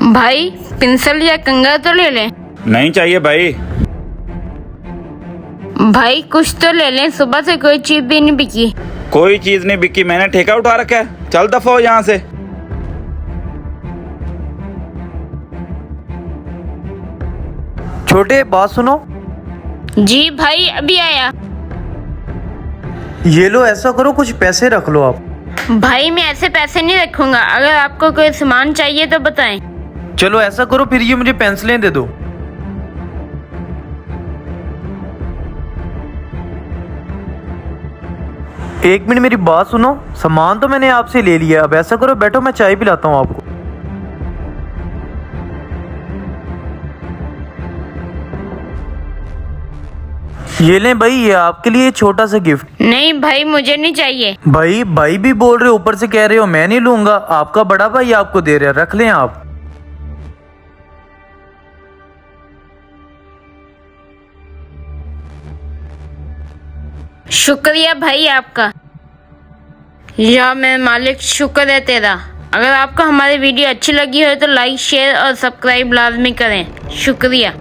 भाई पेंसिल या कंघा तो ले लें। नहीं चाहिए भाई। भाई कुछ तो ले लें, सुबह से कोई चीज भी नहीं बिकी। कोई चीज नहीं बिकी, मैंने ठेका उठा रखा है। चल दफा हो यहाँ से। छोटे बात सुनो। जी भाई अभी आया। ये लो, ऐसा करो कुछ पैसे रख लो आप। भाई मैं ऐसे पैसे नहीं रखूंगा, अगर आपको कोई सामान चाहिए तो बताएं। चलो ऐसा करो फिर, ये मुझे पेंसिलें दे दो। एक मिनट मेरी बात सुनो, सामान तो मैंने आपसे ले लिया, अब ऐसा करो बैठो, मैं चाय पिलाता हूँ आपको। ये लें भाई, ये आपके लिए छोटा सा गिफ्ट। नहीं भाई मुझे नहीं चाहिए। भाई भाई भी बोल रहे हो, ऊपर से कह रहे हो मैं नहीं लूंगा। आपका बड़ा भाई आपको दे रहा है, रख लें आप। शुक्रिया भाई आपका। या मैं मालिक, शुक्र है तेरा। अगर आपको हमारी वीडियो अच्छी लगी हो तो लाइक शेयर और सब्सक्राइब लाजमी करें। शुक्रिया।